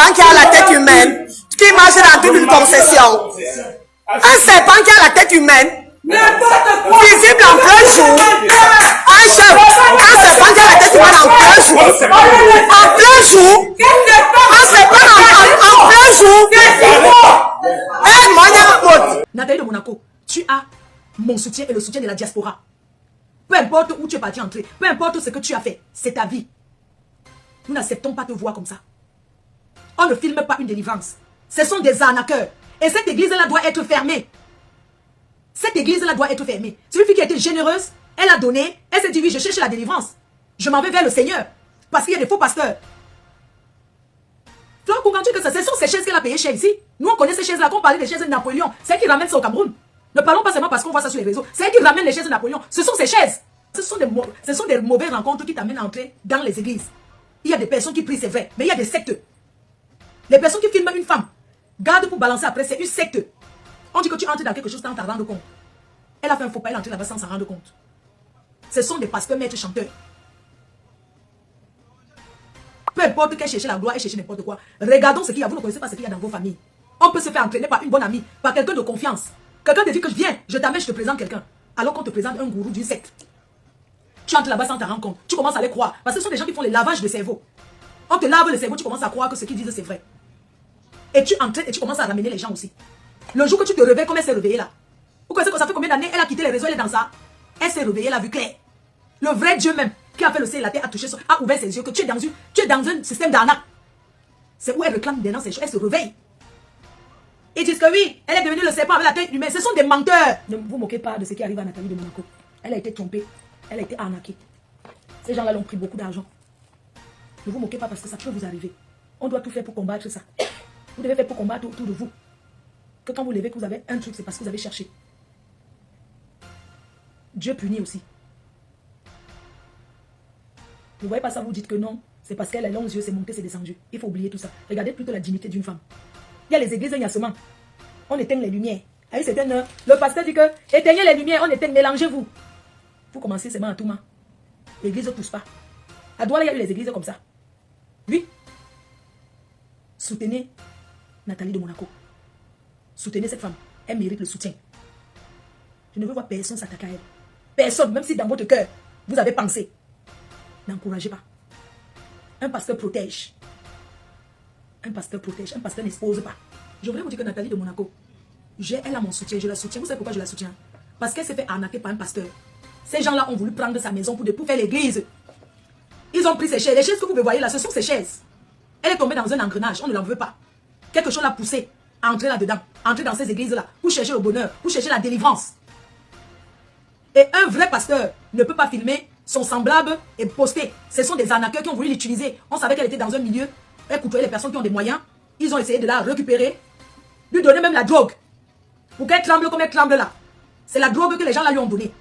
serpent qui a la tête humaine, qui marche dans toute une concession. Un serpent qui a la tête humaine, visible en plein jour. Un serpent qui a la tête humaine en plein jour. En plein jour. Un serpent en plein jour. Nathalie de Monaco, tu as mon soutien et le soutien de la diaspora. Peu importe où tu es parti entrer, peu importe ce que tu as fait, c'est ta vie. Nous n'acceptons pas te voir comme ça. On ne filme pas une délivrance. Ce sont des arnaqueurs. Et cette église-là doit être fermée. Cette église-là doit être fermée. C'est une fille qui a été généreuse, elle a donné, elle s'est dit oui, je cherche la délivrance. Je m'en vais vers le Seigneur. Parce qu'il y a des faux pasteurs. Flore Koukantu, que ce sont ces chaises qu'elle a payées cher ici. Nous, on connaît ces chaises-là. Quand on parlait des chaises de Napoléon, c'est elle qui ramène ça au Cameroun. Ne parlons pas seulement parce qu'on voit ça sur les réseaux. C'est elle qui ramène les chaises de Napoléon. Ce sont ces chaises. Ce sont des mauvaises rencontres qui t'amènent à entrer dans les églises. Il y a des personnes qui prient, c'est vrai. Mais il y a des sectes. Les personnes qui filment une femme, garde pour balancer après, c'est une secte. On dit que tu entres dans quelque chose sans t'en rendre compte. Elle a fait un faux pas, elle est entrée là-bas sans s'en rendre compte. Ce sont des pasteurs, maîtres, chanteurs. Peu importe qu'elle cherche la gloire, elle cherche n'importe quoi. Regardons ce qu'il y a. Vous ne connaissez pas ce qu'il y a dans vos familles. On peut se faire entraîner par une bonne amie, par quelqu'un de confiance. Quelqu'un te dit que viens, je t'amène, je te présente quelqu'un. Alors qu'on te présente un gourou d'une secte. Tu entres là-bas sans t'en rendre compte. Tu commences à les croire. Parce que ce sont des gens qui font le lavage de cerveau. On te lave le cerveau, tu commences à croire que ce qu'ils disent c'est vrai. Et tu entraînes et tu commences à ramener les gens aussi. Le jour que tu te réveilles, comme elle s'est réveillée là. Vous connaissez que ça fait combien d'années elle a quitté les réseaux, elle est dans ça. Elle s'est réveillée, elle a vu clair. Le vrai Dieu même, qui a fait le ciel et la terre, a ouvert ses yeux, que tu es dans un système d'arnaque. C'est où elle réclame maintenant ses choses, elle se réveille. Ils disent que oui, elle est devenue le serpent avec la tête humaine. Ce sont des menteurs. Ne vous moquez pas de ce qui arrive à Nathalie de Monaco. Elle a été trompée, elle a été arnaquée. Ces gens-là l'ont pris beaucoup d'argent. Ne vous moquez pas parce que ça peut vous arriver. On doit tout faire pour combattre ça. Vous devez faire pour combattre autour de vous. Que quand vous levez, que vous avez un truc, c'est parce que vous avez cherché. Dieu punit aussi. Vous ne voyez pas ça, vous dites que non. C'est parce qu'elle a longs yeux, c'est monté, c'est descendu. Il faut oublier tout ça. Regardez plutôt la dignité d'une femme. Il y a les églises, il y a seulement. On éteint les lumières. À une certaine heure, le pasteur dit que éteignez les lumières, on éteint, mélangez-vous. Vous commencez seulement à tout moment. L'église ne pousse pas. À Douala, il y a eu les églises comme ça. Oui. Soutenez Nathalie de Monaco. Soutenez cette femme. Elle mérite le soutien. Je ne veux voir personne s'attaquer à elle. Personne, même si dans votre cœur, vous avez pensé. N'encouragez pas. Un pasteur protège. Un pasteur protège. Un pasteur n'expose pas. Je voudrais vous dire que Nathalie de Monaco, elle a mon soutien. Je la soutiens. Vous savez pourquoi je la soutiens? Parce qu'elle s'est fait arnaquer par un pasteur. Ces gens-là ont voulu prendre sa maison pour faire l'église. Ils ont pris ses chaises. Les chaises que vous voyez là, ce sont ses chaises. Elle est tombée dans un engrenage. On ne l'en veut pas. Quelque chose l'a poussée à entrer là-dedans. Entrer dans ces églises-là. Pour chercher le bonheur. Pour chercher la délivrance. Et un vrai pasteur ne peut pas filmer son semblable et poster. Ce sont des arnaqueurs qui ont voulu l'utiliser. On savait qu'elle était dans un milieu. Elle côtoyait les personnes qui ont des moyens. Ils ont essayé de la récupérer. Lui donner même la drogue. Pour qu'elle tremble comme elle tremble là. C'est la drogue que les gens là lui ont donnée.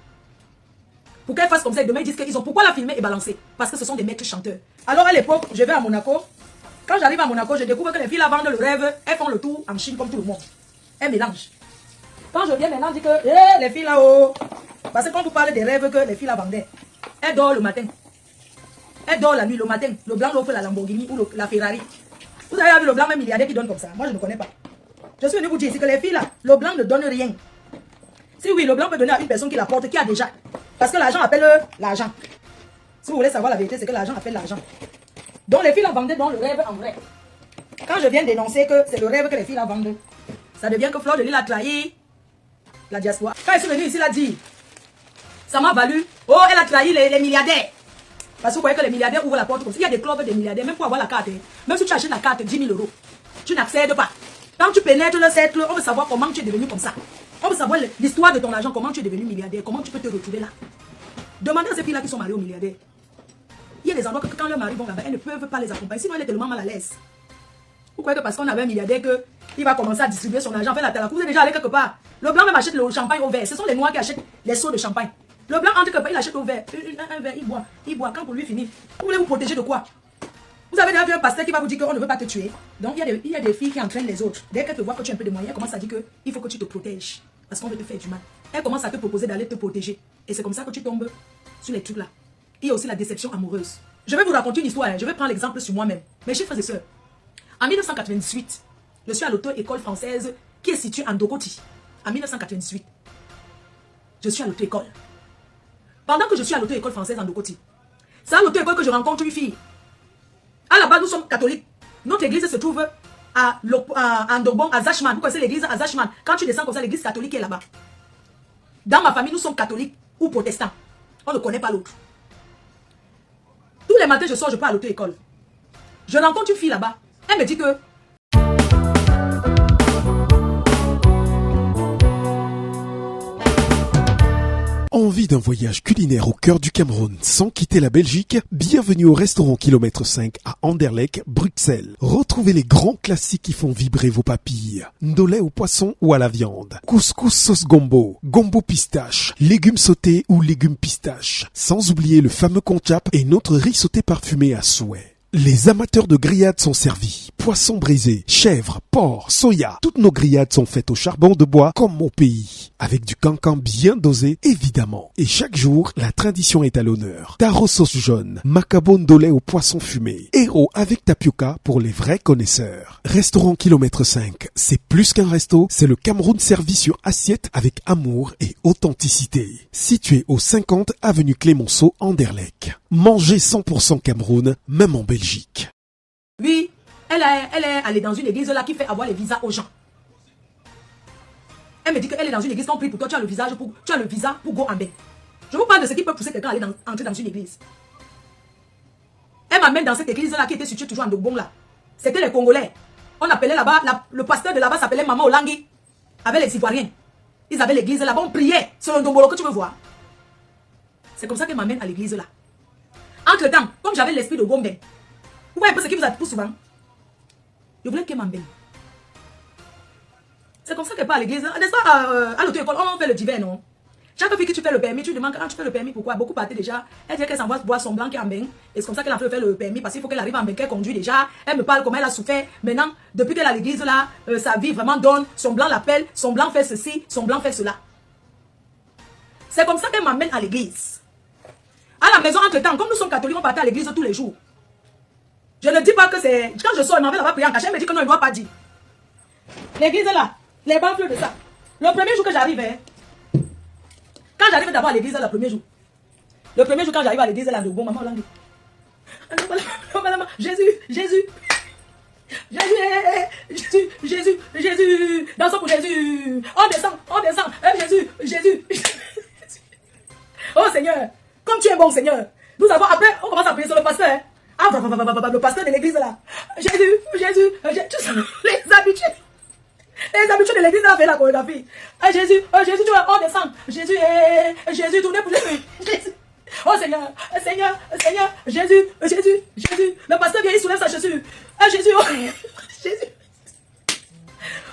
Pour qu'elle fasse comme ça, et demain ils disent qu'ils ont pourquoi la filmer et balancer. Parce que ce sont des maîtres chanteurs. Alors à l'époque, je vais à Monaco. Quand j'arrive à Monaco, je découvre que les filles là vendent le rêve. Elles font le tour en Chine comme tout le monde. Elles mélangent. Quand je viens maintenant, je dis que les filles là-haut. Parce que quand vous parlez des rêves que les filles là vendaient, elles dorment le matin. Elles dorment la nuit, le matin. Le blanc offre la Lamborghini ou la Ferrari. Vous avez vu le blanc même milliardaire qui donne comme ça. Moi je ne connais pas. Je suis venu vous dire ici que les filles là, le blanc ne donne rien. Si oui, le blanc peut donner à une personne qui l'apporte, qui a déjà. Parce que l'argent appelle l'argent. Si vous voulez savoir la vérité, c'est que l'argent appelle l'argent. Donc les filles là vendaient dans le rêve en vrai. Quand je viens dénoncer que c'est le rêve que les filles là vendent, ça devient que Flore de Lille a trahi la diaspora. Quand je suis venu ici, là dit, ça m'a valu. Oh, elle a trahi les milliardaires. Parce que vous voyez que les milliardaires ouvrent la porte comme ça. Il y a des clubs des milliardaires, même pour avoir la carte. Même si tu achètes la carte 10 000 €, tu n'accèdes pas. Quand tu pénètres le cercle, on veut savoir comment tu es devenu comme ça. On veut savoir l'histoire de ton argent, comment tu es devenu milliardaire, comment tu peux te retrouver là. Demandez à ces filles-là qui sont mariées aux milliardaires. Il y a des endroits que quand leurs maris vont là-bas, elles ne peuvent pas les accompagner. Sinon, elle est tellement mal à l'aise. Vous croyez que parce qu'on avait un milliardaire qu'il va commencer à distribuer son argent, faire la talakou, vous êtes déjà allé quelque part. Le blanc même achète le champagne au verre. Ce sont les noirs qui achètent les seaux de champagne. Le blanc entre quelque part, il achète au verre. Un verre, il boit. Quand pour lui finir, vous voulez vous protéger de quoi? Vous avez déjà vu un pasteur qui va vous dire qu'on ne veut pas te tuer. Donc il y a des filles qui entraînent les autres. Dès qu'elles te voient que tu as un peu de moyens, elles commencent à dire qu'il faut que tu te protèges. Parce qu'on veut te faire du mal. Elles commencent à te proposer d'aller te protéger. Et c'est comme ça que tu tombes sur les trucs là. Il y a aussi la déception amoureuse. Je vais vous raconter une histoire. Je vais prendre l'exemple sur moi-même. Mes chers frères et sœurs. En 1998, je suis à l'auto-école française qui est située en Dokoti. En 1998, je suis à l'auto-école. Pendant que je suis à l'auto-école française en Dokoti, c'est à l'auto-école que je rencontre une fille. À la base, nous sommes catholiques. Notre église se trouve à Ndobon, à Zachman. Vous connaissez l'église à Zachman. Quand tu descends comme ça, l'église catholique est là-bas. Dans ma famille, nous sommes catholiques ou protestants. On ne connaît pas l'autre. Tous les matins, je sors, je pars à l'auto-école. Je rencontre une fille là-bas. Elle me dit que... Envie d'un voyage culinaire au cœur du Cameroun sans quitter la Belgique? Bienvenue au restaurant Kilomètre 5 à Anderlecht, Bruxelles. Retrouvez les grands classiques qui font vibrer vos papilles. Ndolé au poisson ou à la viande. Couscous sauce gombo, gombo pistache, légumes sautés ou légumes pistache. Sans oublier le fameux konchap et notre riz sauté parfumé à souhait. Les amateurs de grillades sont servis. Poissons brisés, chèvres, porc, soya. Toutes nos grillades sont faites au charbon de bois comme au pays. Avec du cancan bien dosé, évidemment. Et chaque jour, la tradition est à l'honneur. Taro sauce jaune, macabo ndolé au poisson fumé. Héros avec tapioca pour les vrais connaisseurs. Restaurant Kilomètre 5, c'est plus qu'un resto, c'est le Cameroun servi sur assiette avec amour et authenticité. Situé au 50 avenue Clémenceau, Anderlecht. Mangez 100% Cameroun, même en Belgique. Oui, elle est allée dans une église là qui fait avoir les visas aux gens. Elle me dit qu'elle est dans une église qu'on prie pour toi, tu as le visa pour go en bain. Je vous parle de ce qui peut pousser quelqu'un à entrer dans une église. Elle m'amène dans cette église là qui était située toujours en Dobong là. C'était les Congolais. On appelait là-bas, le pasteur de là-bas s'appelait Maman Olangui. Avec les Ivoiriens. Ils avaient l'église là-bas, on priait sur le Dombolo que tu veux voir. C'est comme ça qu'elle m'amène à l'église là. Entre temps, comme j'avais l'esprit de Gombe, vous voyez un peu ce qui vous attire souvent. Je voulais qu'elle m'embelle. C'est comme ça qu'elle part à l'église. N'est-ce pas, à l'auto-école, on fait le divin, non? Chaque fille que tu fais le permis, tu demandes quand tu fais le permis, pourquoi? Beaucoup partaient déjà. Elle dit qu'elle s'envoie boire son blanc qui est en bain. Et c'est comme ça qu'elle a fait le permis, parce qu'il faut qu'elle arrive en bain, qu'elle conduit déjà. Elle me parle comment elle a souffert. Maintenant, depuis qu'elle est à l'église, là, sa vie vraiment donne. Son blanc l'appelle, son blanc fait ceci, son blanc fait cela. C'est comme ça qu'elle m'amène à l'église. À la maison, entre temps, comme nous sommes catholiques, on partait à l'église tous les jours. Je ne dis pas que c'est... Quand je sors, elle m'en va là-bas prier en cachet, elle me dit que non, il ne doit pas dire. L'église est là, les baffles de ça. Le premier jour que j'arrive, quand j'arrive d'abord à l'église, le premier jour. Le premier jour quand j'arrive à l'église, là, de bon, maman, Langue. Jésus. Jésus. Dansons pour Jésus. On descend. Jésus. Oh Seigneur. Comme tu es bon, Seigneur. Nous avons, après, on commence à prier sur le pasteur. Le pasteur de l'église là. Jésus. Tu sais, les habitués de l'église là fait la chorégraphie. Jésus, tu vois, on descend. Jésus, tournez pour Jésus. Oh Seigneur. Jésus. Le pasteur vient, il soulève sa chaussure. Jésus.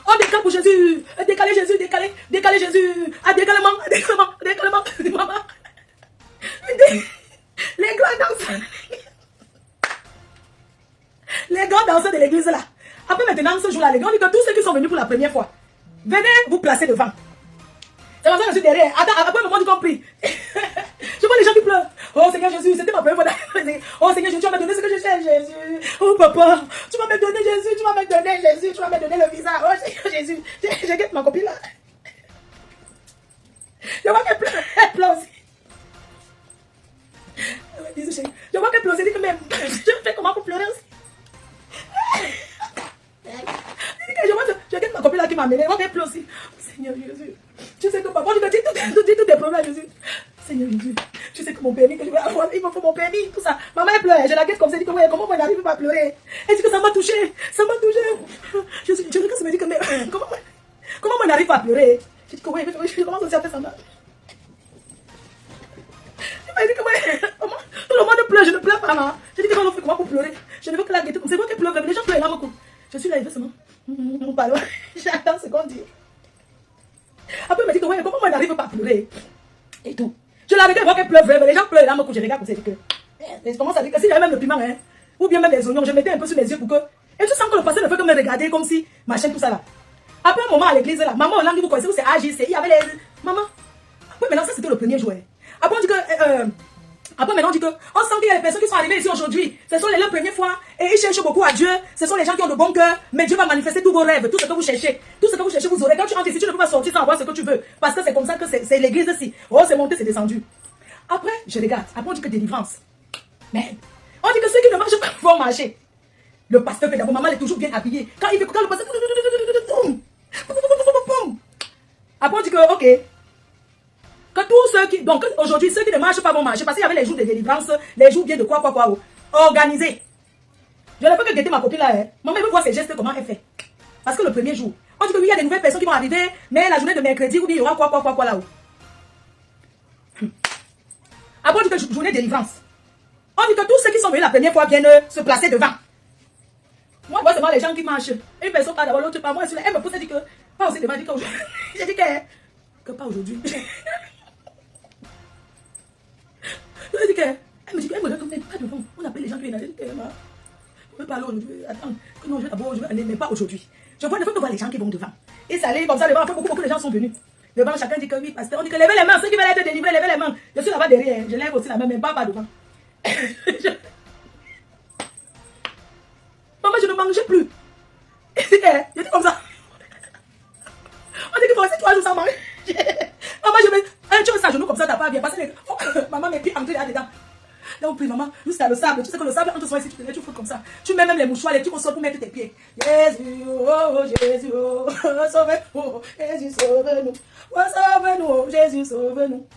On décale pour Jésus. Décaler Jésus. Décalement. Maman. Les grands danseurs de l'église là. Après maintenant, ce jour-là, les grands disent que tous ceux qui sont venus pour la première fois, venez vous placer devant. C'est comme ça que je suis derrière. Attends, après un moment, tu compris. Je vois les gens qui pleurent. Oh Seigneur Jésus, c'était ma première fois. Oh Seigneur Jésus, tu vas me donner ce que je cherche, Jésus. Oh papa, tu vas me donner Jésus, tu vas me donner le visa. Oh Seigneur Jésus, je guette ma copine là. Je vois qu'elle pleure aussi. Je vois qu'elle pleure aussi, dit que même, je fais comment pour pleurer aussi. Je guette ma copine là qui m'a amené, je vois qu'elle pleure aussi. Seigneur Jésus, tu sais que papa, tu me dis tous tes problèmes, Jésus. Seigneur Jésus, tu sais que mon permis que je vais avoir, il me faut mon permis, tout ça. Maman elle pleure, je la guette comme ça, elle dit que comment moi j'arrive pas à pleurer. Elle dit que ça m'a touché. Je regarde, ça me dit que mais comment moi j'arrive pas à pleurer. Je dis que ouais, je commence aussi à faire ça. Elle dit que comment tout le monde pleure, je ne pleure pas là. Je dis que comment pour pleurer. Je ne veux que la guette comme ça, c'est moi qui pleure, les gens pleurent là beaucoup. Je suis là, il fait seulement. Mon pardon, j'attends ce qu'on dit. Après, elle me dit que ouais, comment moi j'arrive pas à pleurer. Et tout. Je la regarde, voir qu'elle pleure, les gens pleurent là, je regarde comme ça, je dis que. Je commence à dire que si j'avais même le piment, ou bien même les oignons, je mettais un peu sur les yeux pour que. Et tu sens que le pasteur ne fait que me regarder comme si, machin, tout ça là. Après un moment à l'église là, maman Hollande, vous connaissez où c'est AGC, il y avait les. Maman. Après maintenant, ça c'était le premier jour. Après on dit que. Après, maintenant, on dit que, on sent qu'il y a des personnes qui sont arrivées ici aujourd'hui. Ce sont les leurs premières fois. Et ils cherchent beaucoup à Dieu. Ce sont les gens qui ont de bon cœur. Mais Dieu va manifester tous vos rêves, tout ce que vous cherchez. Tout ce que vous cherchez, vous aurez. Quand tu entres ici, tu ne peux pas sortir sans avoir ce que tu veux. Parce que c'est comme ça que c'est l'église ici. Oh, c'est monté, c'est descendu. Après, je regarde. Après, on dit que délivrance. Mais, on dit que ceux qui ne marchent pas vont marcher. Le pasteur fait d'abord, maman est toujours bien habillée. Quand il fait, quand le pasteur. Après, on dit que, ok. Que tous ceux qui. Donc, aujourd'hui, ceux qui ne marchent pas vont marcher. Parce qu'il y avait les jours de délivrance, les jours bien de quoi. Organisés. Je ne peux que guetter ma copine là. Hein. Maman veut voir ses gestes, comment elle fait. Parce que le premier jour, on dit que oui, il y a des nouvelles personnes qui vont arriver, mais la journée de mercredi, ou bien il y aura quoi là-haut. Après, on dit que journée de délivrance. On dit que tous ceux qui sont venus la première fois viennent se placer devant. Moi, je vois seulement les gens qui marchent. Une personne part d'abord, l'autre part. Moi, elle me pousse, elle dit que. Pas aussi devant, elle dit que. J'ai dit que pas aujourd'hui. Elle dit que. Elle me dit qu'elle me regarde pas devant. On appelle les gens qui viennent. Elle dit que. On peut parler aujourd'hui. Attends. Non, je vais d'abord, je vais aller, mais pas aujourd'hui. Je vois, il faut que voir les gens qui vont devant. Et ça allait comme ça devant. Après, beaucoup de gens sont venus. Devant, chacun dit que oui, pasteur. On dit que levez les mains. Ceux qui veulent être délivrés, levez les mains. Je suis là-bas derrière. Je lève aussi la main, mais pas devant. Maman, je ne mangeais plus. Je dis comme ça. On dit qu'il faut rester 3 jours sans manger. Maman, je mets un truc à genoux comme ça, t'as pas bien. Parce que maman met pieds entrés là-dedans. Donc, puis maman, juste à le sable. Tu sais que le sable, entre soi ici, tu fous comme ça. Tu mets même les mouchoirs, les trucs au sol pour mettre tes pieds. Jésus, oh Jésus, oh, sauve-nous. Jésus, sauve-nous. Oh, sauve-nous, Jésus, sauve-nous.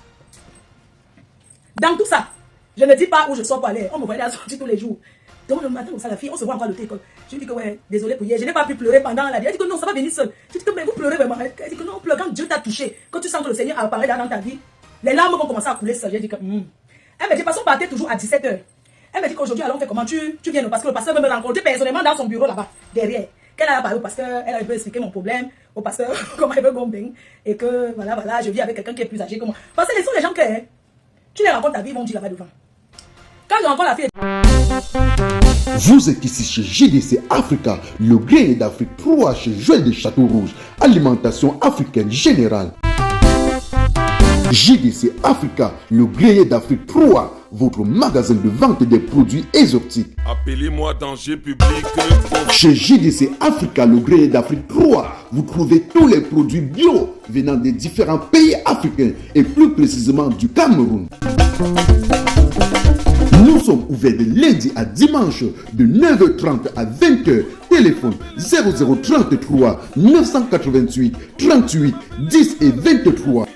Dans tout ça, je ne dis pas où je sors pour aller. On me voit aller à sortir tous les jours. Donc le matin, ça, la fille, on se voit encore à l'école. Je dis que ouais, désolé pour hier, je n'ai pas pu pleurer pendant la vie. Elle dit que non, ça va venir seul. Je dis que mais vous pleurez vraiment. Elle dit que non, pleure quand Dieu t'a touché, quand tu sens que le Seigneur apparaît dans ta vie, les larmes vont commencer à couler seul. Je dis que Elle me dit, parce qu'on partait toujours à 17h. Elle me dit qu'aujourd'hui, alors on fait comment tu viens, parce que le pasteur veut me rencontrer personnellement dans son bureau là-bas, derrière. Qu'elle a parlé au pasteur, elle a pu expliquer mon problème au pasteur, comment il veut gomber. Et que voilà, je vis avec quelqu'un qui est plus âgé que moi. Parce que ce sont les gens que tu les rencontres ta vie, ils vont dire là-bas devant. Quand je rencontre la fille. Vous êtes ici chez JDC Africa, le grenier d'Afrique 3 chez Joël de Château-Rouge, alimentation africaine générale. JDC Africa, le grenier d'Afrique 3, votre magasin de vente des produits exotiques. Appelez-moi danger public. Chez JDC Africa, le grenier d'Afrique 3, vous trouvez tous les produits bio venant des différents pays africains et plus précisément du Cameroun. Nous sommes ouverts de lundi à dimanche de 9h30 à 20h. Téléphone 0033 988 38 10 et 23.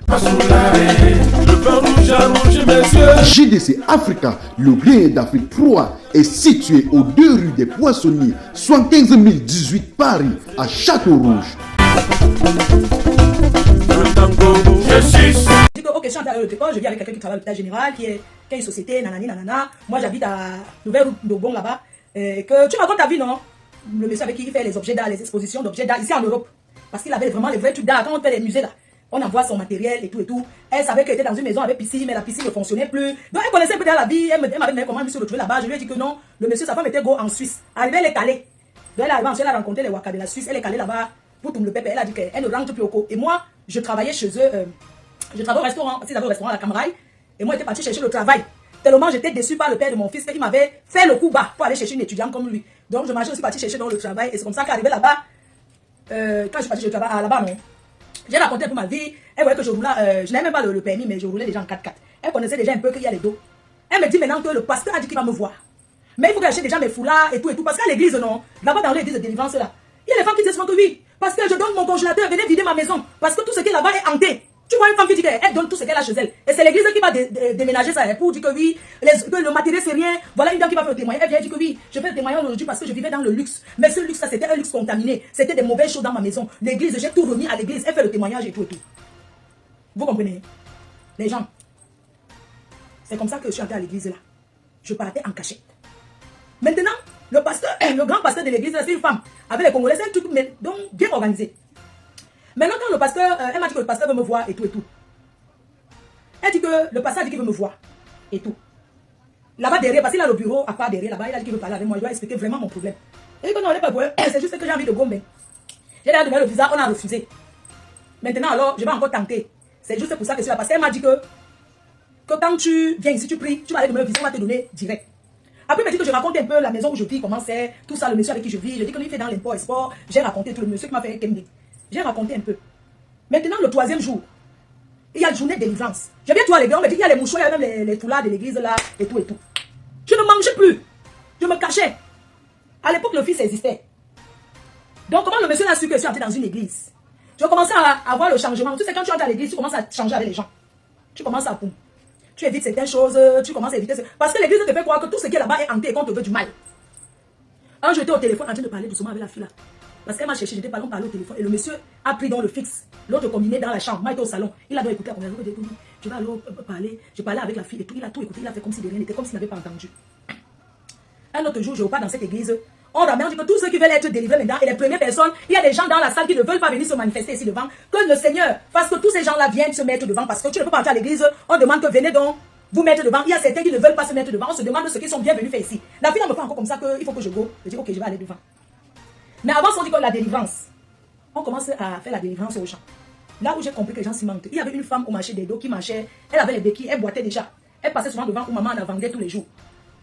JDC Africa, le grenier d'Afrique 3, est situé aux 2 rues des Poissonniers, 75 018 Paris, à Château-Rouge. Ok, je suis en train de je vis avec quelqu'un qui travaille à l'hôpital général, qui est une société, nanani, nanana. Moi, j'habite à Nouvelle Route d'Obon là-bas. Que tu racontes ta vie, non? Le monsieur avec qui il fait les objets d'art, les expositions d'objets d'art ici en Europe. Parce qu'il avait vraiment les vrais trucs d'art. Quand on fait les musées là, on envoie son matériel et tout et tout. Elle savait qu'elle était dans une maison avec piscine, mais la piscine ne fonctionnait plus. Donc elle connaissait un peu dans la vie. Elle m'avait demandé comment elle se retrouvait là-bas. Je lui ai dit que non, le monsieur, sa femme était go en Suisse. Arrivée, elle est calée. Donc elle a rencontré les Waka de la Suisse. Elle est calée là-bas pour tout le pépé. Elle a dit qu'elle ne rentre plus au co. Et moi, je travaillais chez eux. Je travaillais au restaurant. Ils avaient au restaurant à la Camaraille. Et moi, j'étais partie chercher le travail. Tellement j'étais déçue par le père de mon fils qu'il m'avait fait le coup bas pour aller chercher une étudiante comme lui. Donc je marchais aussi partie chercher dans le travail. Et c'est comme ça qu'arrivé là-bas, quand je suis partie chercher le travail là-bas, non. J'ai raconté un peu ma vie. Elle voyait que je roulais, je n'avais même pas le permis, mais je roulais déjà en 4x4. Elle connaissait déjà un peu qu'il y a les dos. Elle me dit maintenant que le pasteur a dit qu'il va me voir. Mais il faut que j'achète déjà mes foulards et tout. Parce qu'à l'église, non, là-bas dans l'église de délivrance là, il y a les femmes qui disent souvent que oui, parce que je donne mon congélateur, venez vider ma maison. Parce que tout ce qui est là-bas est hanté. Tu vois une femme qui dit qu'elle donne tout ce qu'elle a chez elle. Et c'est l'église qui va déménager ça pour dire que oui, que le matériel c'est rien. Voilà une dame qui va faire le témoignage. Elle vient dire que oui, je fais le témoignage aujourd'hui parce que je vivais dans le luxe. Mais ce luxe, ça c'était un luxe contaminé. C'était des mauvaises choses dans ma maison. L'église, j'ai tout remis à l'église. Elle fait le témoignage et tout et tout. Vous comprenez? Les gens. C'est comme ça que je suis entrée à l'église là. Je partais en cachette. Maintenant, le pasteur, le grand pasteur de l'église, c'est une femme. Avec les Congolais, c'est un truc donc bien organisé. Maintenant, quand le pasteur, elle m'a dit que le pasteur veut me voir et tout et tout. Elle dit que le pasteur a dit qu'il veut me voir et tout. Là-bas derrière, parce qu'il a le bureau à part derrière, là-bas, il a dit qu'il veut parler avec moi. Je dois expliquer vraiment mon problème. Elle dit que non, elle n'est pas pour elle. C'est juste que j'ai envie de gomber. J'ai l'air de donner le visa, on a refusé. Maintenant, alors, je vais encore tenter. C'est juste pour ça que je suis là. Parce qu'elle m'a dit que que quand tu viens ici, tu pries, tu vas aller demander le visa, on va te donner direct. Après, il m'a dit que je raconte un peu la maison où je vis, comment c'est, tout ça, le monsieur avec qui je vis. Je dis que lui, il fait dans l'import-export. J'ai raconté tout, le monsieur qui m'a fait Kemdi. J'ai raconté un peu. Maintenant, le 3e jour, il y a une journée de délivrance. Je viens toi les gars, on me dit qu'il y a les mouchoirs, il y a même les foulards de l'église là, et tout et tout. Je ne mangeais plus. Je me cachais. À l'époque, le fils existait. Donc, comment le monsieur a su que je suis entré dans une église? Je commençais à avoir le changement. Tu sais, quand tu entres à l'église, tu commences à changer avec les gens. Tu commences à boum. Tu évites certaines choses, tu commences à éviter. Parce que l'église te fait croire que tout ce qui est là-bas est hanté et qu'on te veut du mal. Un jour, j'étais au téléphone en train de parler doucement avec la fille là. Parce qu'elle m'a cherché, j'étais pas long parler au téléphone. Et le monsieur a pris dans le fixe. L'autre combiné dans la chambre. Moi, j'étais au salon. Il a donc écouté la conversation. Je vais aller parler. Je parlais avec la fille et tout. Il a tout écouté. Il a fait comme si de rien n'était, comme s'il n'avait pas entendu. Un autre jour, je repars dans cette église. On ramène, on dit que tous ceux qui veulent être délivrés maintenant, et les premières personnes, il y a des gens dans la salle qui ne veulent pas venir se manifester ici devant. Que le Seigneur fasse que tous ces gens-là viennent se mettre devant. Parce que tu ne peux pas entrer à l'église. On demande que venez donc vous mettre devant. Il y a certains qui ne veulent pas se mettre devant. On se demande ce qu'ils sont bienvenus faire ici. La fille ne me fait encore comme ça qu'il faut que je go. Je dis ok, je vais aller devant. Mais avant, on dit que la délivrance. On commence à faire la délivrance aux gens. Là où j'ai compris que les gens s'y mentent. Il y avait une femme au marché des dos qui marchait. Elle avait les béquilles, elle boitait déjà. Elle passait souvent devant où maman en vendait tous les jours.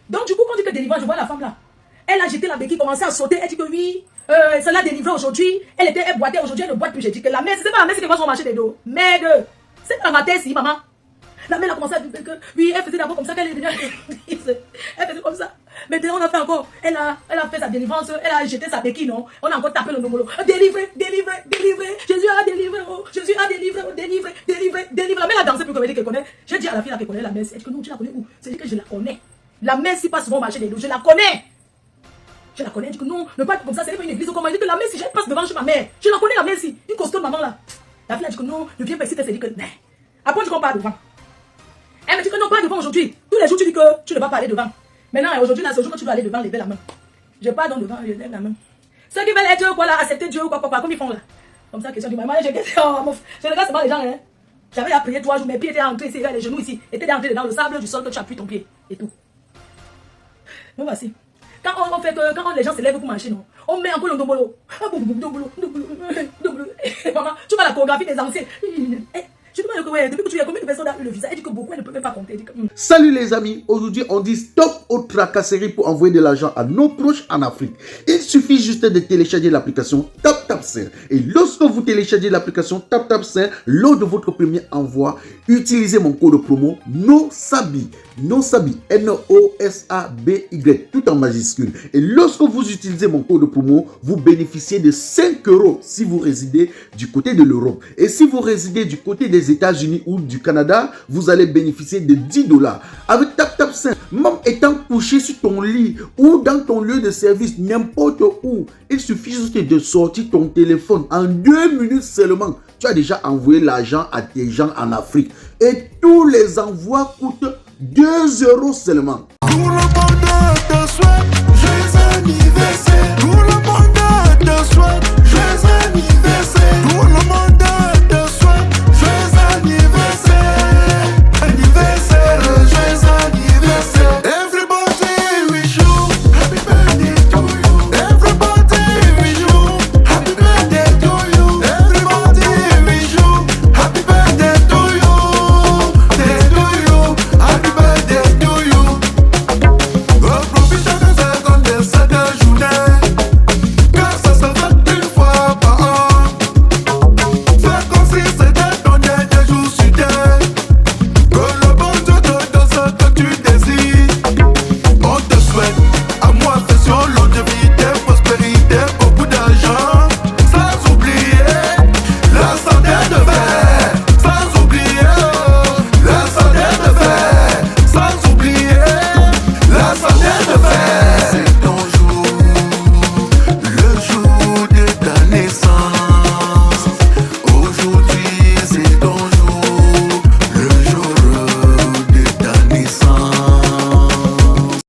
Donc du coup, quand on dit que délivrance, je vois la femme là. Elle a jeté la béquille, commençait à sauter. Elle dit que oui, c'est la délivrée aujourd'hui. Elle boitait aujourd'hui, elle ne boite plus. J'ai dit que la mère, c'est pas la mère qui va sur le marché des dos. Merde, c'est pas ma tête si, maman. La mère a commencé à dire que oui, elle faisait d'abord comme ça, qu'elle est venue à l'église. Elle faisait comme ça. Maintenant, on a fait encore. Elle a fait sa délivrance, elle a jeté sa béquille, non? On a encore tapé le nomolo. Délivré, délivré, délivré. Jésus a délivré, oh. Jésus a délivré, oh. Délivré, délivré, délivré. La mère a dansé plus qu'elle connaît. J'ai dit à la fille qu'elle connaît la messe. Elle dit que non, tu la connais où? C'est dit que je la connais. La messe, si pas souvent au marché des dos, je la connais. Je la connais. Elle dit que non, ne pas être comme ça, c'est pas une église. Comment elle dit que la messe, si je passe devant chez ma mère, je la connais la messe, une costaud maman là. La fille a dit que non, ne viens pas ici, elle s'est dit que non. Après, tu compares devant. Elle me dit que non, pas devant aujourd'hui. Tous les jours, tu dis que tu ne vas pas aller devant. Maintenant, aujourd'hui, là, c'est aujourd'hui que tu dois aller devant, lever la main. Je pars donc devant, je lève la main. Ceux qui veulent être, quoi, là, accepter Dieu, quoi, comme ils font là. Comme ça, question du maman, je regarde seulement les gens, hein. J'avais à prier 3 jours, mes pieds étaient entrés ici, les genoux ici, étaient entrés dans le sable du sol que tu appuies ton pied, et tout. Bon, voici. Quand on fait que, quand les gens se lèvent pour marcher, non, on met encore le dombolo. Maman, tu vois la chorégraphie des anciens. Je demande que ouais, depuis que tu as combien de personnes ont eu le visa? Elle dit que beaucoup, elle ne peut même pas compter. Salut les amis, aujourd'hui on dit stop aux tracasseries pour envoyer de l'argent à nos proches en Afrique. Il suffit juste de télécharger l'application TapTapSend. Et lorsque vous téléchargez l'application TapTapSend, lors de votre premier envoi, utilisez mon code promo NOSABI. NOSABI, N-O-S-A-B-Y, tout en majuscule. Et lorsque vous utilisez mon code promo, vous bénéficiez de 5 € si vous résidez du côté de l'Europe. Et si vous résidez du côté des États-Unis ou du Canada, vous allez bénéficier de 10 $. Avec TapTapSend, même étant couché sur ton lit ou dans ton lieu de service, n'importe où, il suffit juste de sortir ton téléphone. En 2 minutes seulement, tu as déjà envoyé l'argent à tes gens en Afrique. Et tous les envois coûtent 2 € seulement. Tout le monde te souhaite